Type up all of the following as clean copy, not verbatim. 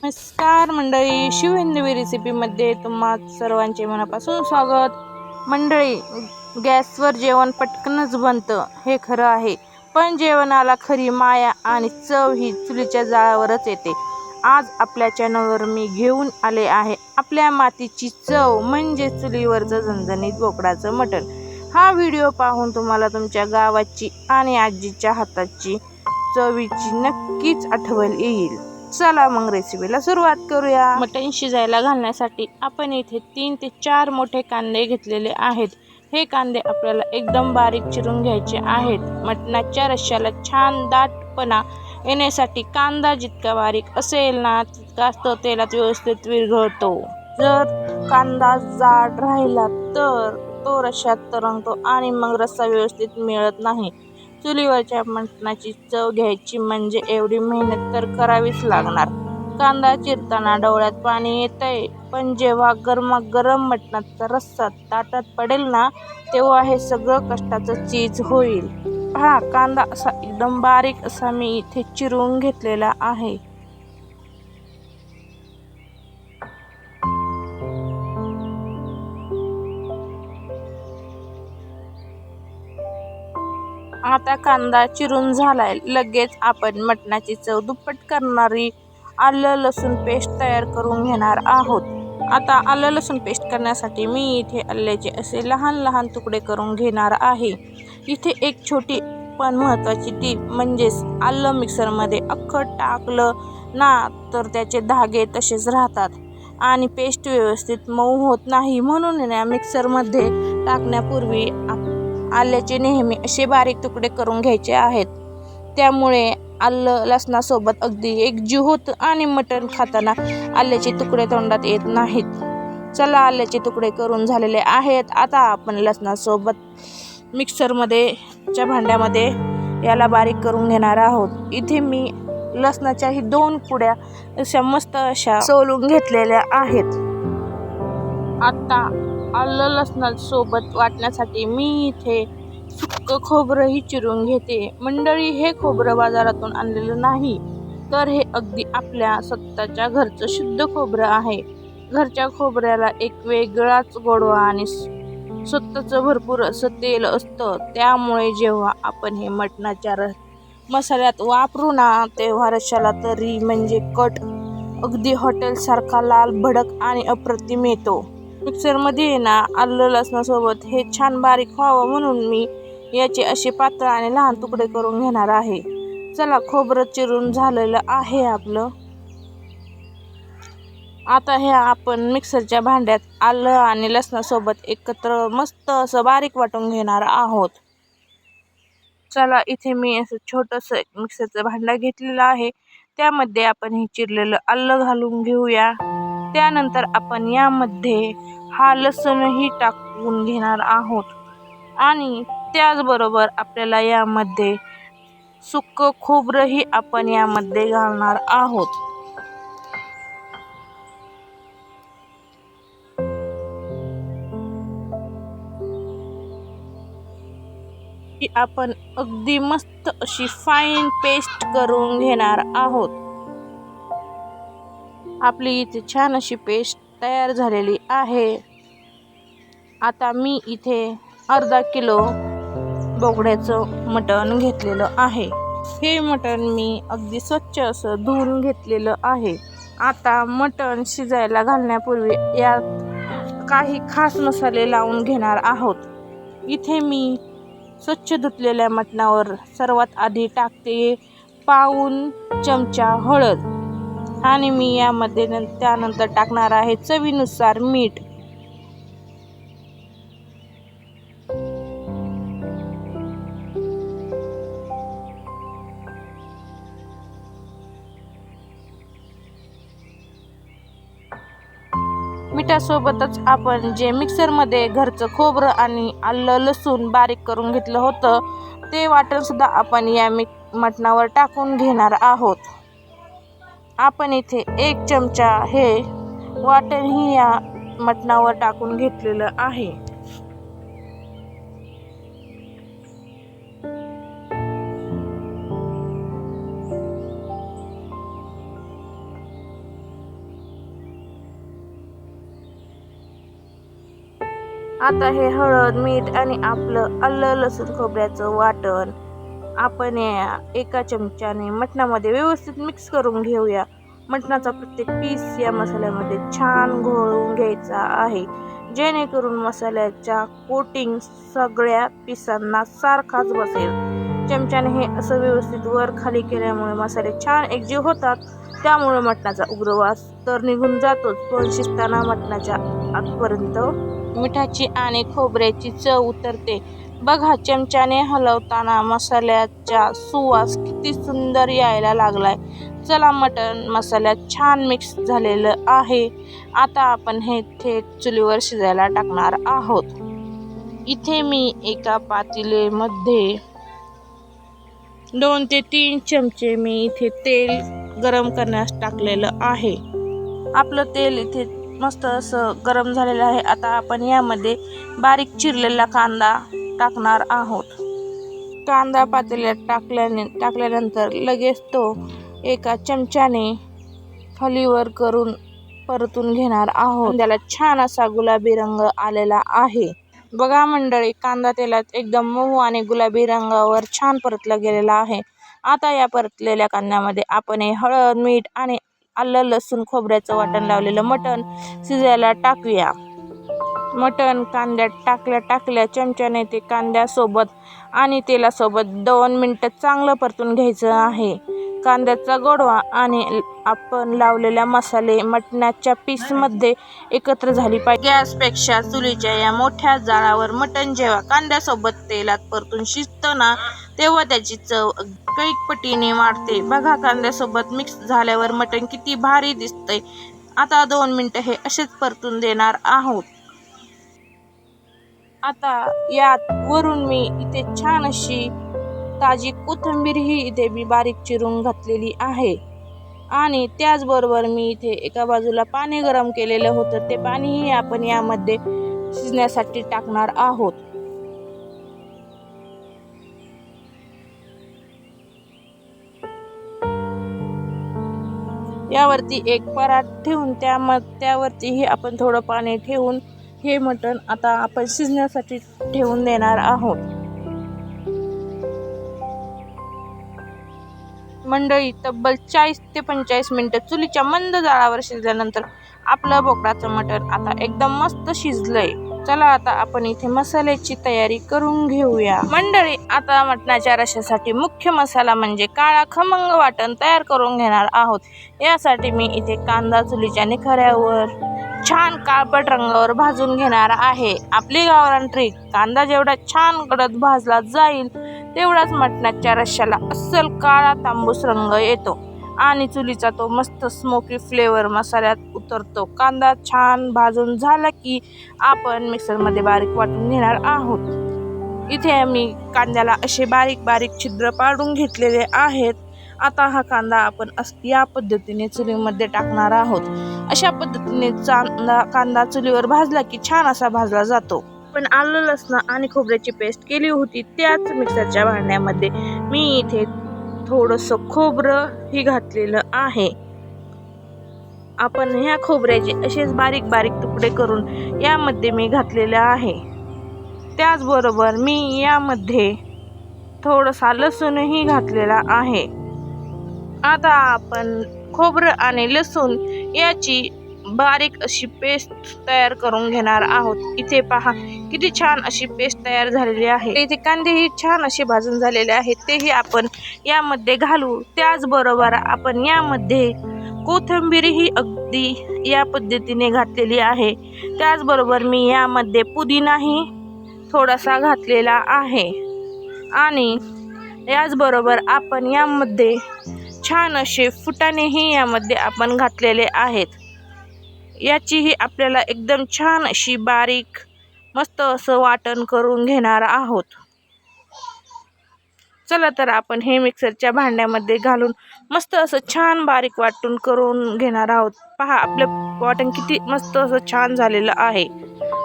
नमस्कार मंडळी, शिवहिंदवी रेसिपीमध्ये तुम्हा सर्वांचे मनापासून स्वागत. मंडळी, गॅसवर जेवण पटकनच बनतं हे खरं आहे, पण जेवणाला खरी माया आणि चव ही चुलीच्या जाळावरच येते. आज आपल्या चॅनलवर मी घेऊन आले आहे आपल्या मातीची चव म्हणजे चुलीवरचं झणझणीत बोकडाचं मटण. हा व्हिडिओ पाहून तुम्हाला तुमच्या गावाची आणि आजीच्या हाताची चवीची नक्कीच आठवण येईल. चला मग रेसिपीला सुरुवात करूया. मटण शिजायला घालण्यासाठी आपण इथे 3 ते 4 मोठे कांदे घेतलेले आहेत. हे कांदे आपल्याला एकदम बारीक चिरून घ्यायचे आहेत. मटणाच्या रश्श्याला छान दाटपणा येण्यासाठी कांदा जितका बारीक असेल ना तितकाच तो तेलात व्यवस्थित विरघळतो. जर कांदा जाड राहिला तर तो रश्श्यात तरंगतो आणि मग रस्सा व्यवस्थित मिळत नाही. चुलीवरच्या मटणाची चव घ्यायची म्हणजे एवढी मेहनत तर करावीच लागणार. कांदा चिरताना डोळ्यात पाणी येतंय, पण जेव्हा गरमागरम मटणाचा रस्सा ताटात पडेल ना तेव्हा हे सगळं कष्टाचं चीज होईल. हा कांदा असा एकदम बारीक असा मी इथे चिरून घेतलेला आहे. आता कांदा चिरून झालाय. लगेच आपण मटणाची चव दुप्पट करणारी आलं लसूण पेस्ट तयार करून घेणार आहोत. आता आलं लसूण पेस्ट करण्यासाठी मी इथे आल्याचे असे लहान लहान तुकडे करून घेणार आहे. इथे एक छोटी पण महत्त्वाची टीप म्हणजेच आलं मिक्सरमध्ये अख्खं टाकलं ना तर त्याचे धागे तसेच राहतात आणि पेस्ट व्यवस्थित मऊ होत नाही. म्हणून मिक्सरमध्ये टाकण्यापूर्वी आल्याचे नेहमी असे बारीक तुकडे करून घ्यायचे आहेत. त्यामुळे आलं लसणासोबत अगदी एकजीव होतं आणि मटण खाताना आल्याचे तुकडे तोंडात येत नाहीत. चला, आल्याचे तुकडे करून झालेले आहेत. आता आपण लसणासोबत मिक्सरमध्ये भांड्यामध्ये याला बारीक करून घेणार आहोत. इथे मी लसणाच्याही 2 कुड्या अशा मस्त अशा सोलून घेतलेल्या आहेत. आता आलं लसणासोबत वाटण्यासाठी मी इथे सुक्क खोबरंही चिरून घेते. मंडळी, हे खोबरं बाजारातून आणलेलं नाही, तर हे अगदी आपल्या स्वतःच्या घरचं शुद्ध खोबरं आहे. घरच्या खोबऱ्याला एक वेगळाच गोडवा आणि स्वतःचं भरपूर असं तेल असतं. त्यामुळे जेव्हा आपण हे मटणाच्या मसाल्यात वापरू ना तेव्हा रश्श्याला तरी म्हणजे कट अगदी हॉटेलसारखा लाल भडक आणि अप्रतिम येतो. मिक्सरमध्ये ना आलं लसणासोबत हे छान बारीक व्हावं म्हणून मी याचे असे पातळ आणि लहान तुकडे करून घेणार आहे. चला, खोबरं चिरून झालेलं आहे आपलं. आता हे आपण मिक्सरच्या भांड्यात आलं आणि लसणासोबत एकत्र मस्त असं बारीक वाटून घेणार आहोत. चला, इथे मी असं छोटंसं मिक्सरचं भांडं घेतलेलं आहे. त्यामध्ये आपण हे चिरलेलं आलं घालून घेऊया. त्यानंतर आपण यामध्ये हा लसूणही टाकून घेणार आहोत आणि त्याचबरोबर आपल्याला यामध्ये सुक्क खोबरंही आपण यामध्ये घालणार आहोत. आपण अगदी मस्त अशी फाईन पेस्ट करून घेणार आहोत. आपली इथे छान अशी पेस्ट तयार झालेली आहे. आता मी इथे अर्धा किलो बोकड्याचं मटण घेतलेलं आहे. हे मटण मी अगदी स्वच्छ असं धुवून घेतलेलं आहे. आता मटण शिजायला घालण्यापूर्वी यात काही खास मसाले लावून घेणार आहोत. इथे मी स्वच्छ धुतलेल्या मटणावर सर्वात आधी टाकते पाऊण चमचा हळद आणि मी यामध्ये त्यानंतर टाकणार आहे चवीनुसार मीठ. मिठासोबतच आपण जे मिक्सरमध्ये घरचं खोबरं आणि आलं लसूण बारीक करून घेतलं होतं ते वाटण सुद्धा आपण या मटणावर टाकून घेणार आहोत. आपण इथे 1 चमचा हे वाटणही या मटणावर टाकून घेतलेलं आहे. आता हे हळद, मीठ आणि आपलं आलं लसूण खोबऱ्याचं वाटण आपण या एका चमच्याने मटणामध्ये व्यवस्थित मिक्स करून घेऊया. मटणाचा प्रत्येक पीस या मसाल्यामध्ये छान घोळवून घ्यायचा आहे, जेणेकरून मसाल्याचा कोटिंग सगळ्या पिसांना सारखाच बसेल. चमच्याने हे असं व्यवस्थित वर खाली केल्यामुळे मसाले छान एकजीव होतात. त्यामुळे मटणाचा उग्र वास तर निघून जातोच, पण शिजताना मटणाच्या आतपर्यंत मिठाची आणि खोबऱ्याची चव उतरते. बघा, चमच्याने हलवताना मसाल्याचा सुवास किती सुंदर यायला लागलाय. चला, मटण मसाल्यात छान मिक्स झालेलं आहे. आता आपण हे थेट चुलीवर शिजायला टाकणार आहोत. इथे मी एका पातेल्यामध्ये 2 ते 3 चमचे मी इथे तेल गरम करण्यास टाकलेलं आहे. आपलं तेल इथे मस्त असं गरम झालेलं आहे. आता आपण यामध्ये बारीक चिरलेला कांदा टाकणार आहोत. कांदा पातेल्यात टाकल्यानंतर लगेच तो एका चमच्याने खालीवर करून परतून घेणार आहोत. त्याला छान असा गुलाबी रंग आलेला आहे. बघा मंडळी, कांदा तेलात एकदम मऊ आणि गुलाबी रंगावर छान परतला गेलेला आहे. आता या परतलेल्या कांद्यामध्ये आपण हळद, मीठ आणि आलं लसूण खोबऱ्याचं वाटण लावलेलं मटण शिजायला टाकूया. मटण कांद्यात टाकल्या चमच्याने ते कांद्यासोबत आणि तेलासोबत 2 मिनिटं चांगलं परतून घ्यायचं आहे. कांद्याचा गोडवा आणि आपण लावलेल्या मसाले मटणाच्या पीसमध्ये एकत्र झाली पाहिजे. गॅसपेक्षा चुलीच्या या मोठ्या जाळावर मटण जेव्हा कांद्यासोबत तेलात परतून शिजतं ना, तेव्हा त्याची चव कैक पटीने वाढते. बघा, कांद्यासोबत मिक्स झाल्यावर मटण किती भारी दिसतंय. आता 2 मिनिटं हे असेच परतून देणार आहोत. आता यात वरून मी इथे छान अशी ताजी कोथिंबीर ही इथे मी बारीक चिरून घातलेली आहे. आणि त्याचबरोबर मी इथे एका बाजूला पाणी गरम केलेलं होतं, ते पाणीही आपण यामध्ये शिजण्यासाठी टाकणार आहोत. यावरती एक परात ठेवून त्यावरतीही आपण थोडं पाणी ठेवून हे मटण आता आपण शिजण्यासाठी ठेवून देणार आहोत. मंडळी, तब्बल 40 ते 45 मिनिटं चुलीच्या मंद जाळावर शिजल्यानंतर आपलं बोकडाचं मटण आता एकदम मस्त शिजलंय. चला, आता आपण इथे मसाल्याची तयारी करून घेऊया. मंडळी, आता मटणाच्या रश्श्यासाठी मुख्य मसाला म्हणजे काळा खमंग वाटण तयार करून घेणार आहोत. यासाठी मी इथे कांदा चुलीच्या निखाऱ्यावर छान काळपट रंगावर भाजून घेणार आहे. आपली गावरान ट्रिक, कांदा जेवढा छान गडद भाजला जाईल तेवढाच मटणाच्या रश्श्याला अस्सल काळा तांबूस रंग येतो आणि चुलीचा तो मस्त स्मोकी फ्लेवर मसाल्यात उतरतो. कांदा छान भाजून झाला की आपण मिक्सरमध्ये बारीक वाटून घेणार आहोत. इथे मी कांद्याला असे बारीक बारीक छिद्र पाडून घेतलेले आहेत. आता हा कांदा आपण या पद्धतीने चुलीमध्ये टाकणार आहोत. अशा पद्धतीने कांदा चुलीवर भाजला की छान असा भाजला जातो. पण आलं लसण आणि खोबऱ्याची पेस्ट केली होती त्याच मिक्सरच्या भांड्यामध्ये मी इथे थोडंसं खोबरं ही घातलेलं आहे. आपण ह्या खोबऱ्याचे असेच बारीक बारीक तुकडे करून यामध्ये मी घातलेले आहे. त्याचबरोबर मी यामध्ये थोडासा लसूणही घातलेला आहे. आता आपण खोबरं आणि लसूण याची बारीक अशी पेस्ट तयार करून घेणार आहोत. इथे पहा किती छान अशी पेस्ट तयार झालेली आहे. इथे कांदेही छान असे भाजून झालेले आहेत, तेही आपण यामध्ये घालू. त्याचबरोबर आपण यामध्ये कोथिंबीरही अगदी या पद्धतीने घातलेली आहे. त्याचबरोबर मी यामध्ये पुदिनाही थोडासा घातलेला आहे आणि याचबरोबर आपण यामध्ये छान असे फुटाणेही यामध्ये आपण घातलेले आहेत. याचीही आपल्याला एकदम छान अशी बारीक मस्त असं वाटण करून घेणार आहोत. चला तर आपण हे मिक्सरच्या भांड्यामध्ये घालून मस्त असं छान बारीक वाटून करून घेणार आहोत. पहा, आपलं वाटण किती मस्त असं छान झालेलं आहे.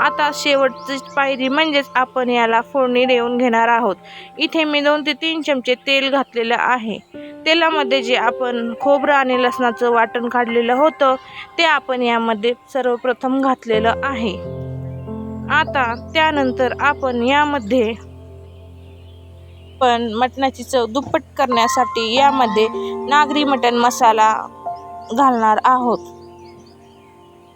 आता शेवटची पायरी म्हणजेच आपण याला फोडणी देऊन घेणार आहोत. इथे मी 2 ते 3 चमचे तेल घातलेलं आहे. तेलामध्ये जे आपण खोबरं आणि लसणाचं वाटण काढलेलं होतं ते आपण यामध्ये सर्वप्रथम घातलेलं आहे. आता त्यानंतर आपण यामध्ये पण मटणाची चव दुप्पट करण्यासाठी यामध्ये नागरी मटण मसाला घालणार आहोत.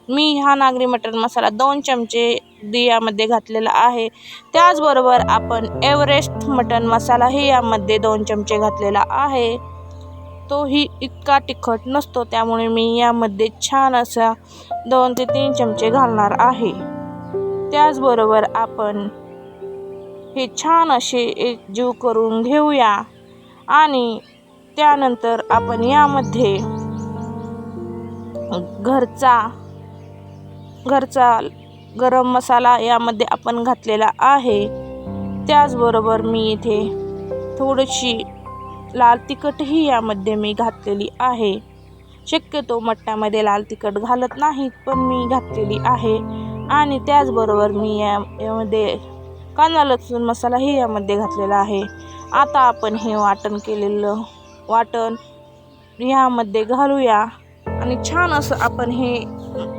मी हा नागरी मटण मसाला 2 चमचे यामध्ये घातलेला आहे. त्याचबरोबर आपण एव्हरेस्ट मटण मसालाही यामध्ये 2 चमचे घातलेला आहे. तोही इतका तिखट नसतो, त्यामुळे मी यामध्ये छान असा 2 ते 3 चमचे घालणार आहे. त्याचबरोबर आपण हे छान असे एकजीव करून घेऊया आणि त्यानंतर आपण यामध्ये घरचा गरम मसाला यामध्ये आपण घातलेला आहे. त्याचबरोबर मी इथे थोडीशी लाल तिखटही यामध्ये मी घातलेली आहे. शक्यतो मटणामध्ये लाल तिखट घालत नाहीत, पण मी घातलेली आहे. आणि त्याचबरोबर मी यामध्ये कांदा लसूण मसालाही यामध्ये घातलेला आहे. आता आपण हे केलेलं वाटण यामध्ये घालूया आणि छान असं आपण हे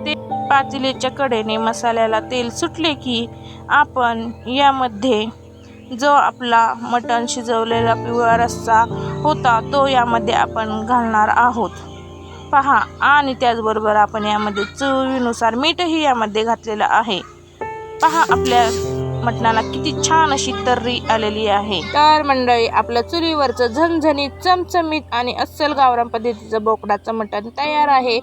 ते पातेल्याच्या कडेने मसाल्याला तेल सुटले की आपण यामध्ये जो आपला मटण शिजवलेला पिवळा रस्सा होता तो यामध्ये आपण घालणार आहोत. पहा, आणि त्याचबरोबर आपण यामध्ये चवीनुसार मीठही यामध्ये घातलेलं आहे. पहा, आपल्या मटणाला किती छान अशी तर्री आलेली आहे. तर मंडळी, आपलं चुलीवरचं झणझणीत चमचमीत आणि अस्सल गावरान पद्धतीचं बोकडाचं मटण तयार आहे.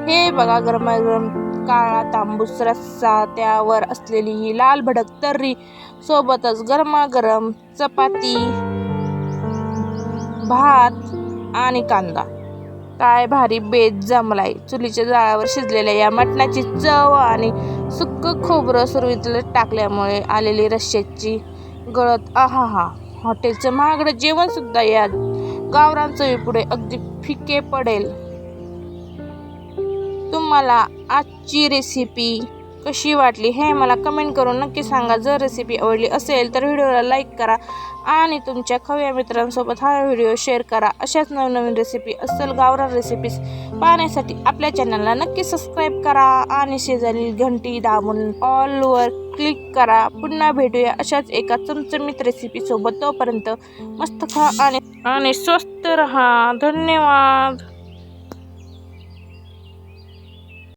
हे बघा, गरमागरम काळा तांबूस रस्सा, त्यावर असलेली ही लाल भडक तर्री, सोबतच गरमागरम चपाती, भात आणि कांदा. काय भारी बेत जमलाय. चुलीच्या जाळावर शिजलेल्या या मटणाची चव आणि सुक्क खोबरं सुरवीतलं टाकल्यामुळे आलेली रश्श्याची गळत, आहा, हॉटेलचं महागडं जेवण सुद्धा या गावरान चवीपुढे अगदी फिके पडेल. तुम्हाला आजची रेसिपी कशी वाटली हे मला कमेंट करून नक्की सांगा. जर रेसिपी आवडली असेल तर व्हिडिओला लाईक करा आणि तुमच्या खव्या मित्रांसोबत हा व्हिडिओ शेअर करा. अशाच नवनवीन रेसिपी, अस्सल गावरान रेसिपीज पाहण्यासाठी आपल्या चॅनलला नक्की सबस्क्राईब करा आणि शेजारी घंटी दाबून ऑलवर क्लिक करा. पुन्हा भेटूया अशाच एका चमचमीत रेसिपीसोबत. तोपर्यंत मस्त खा आणि स्वस्त रहा. धन्यवाद.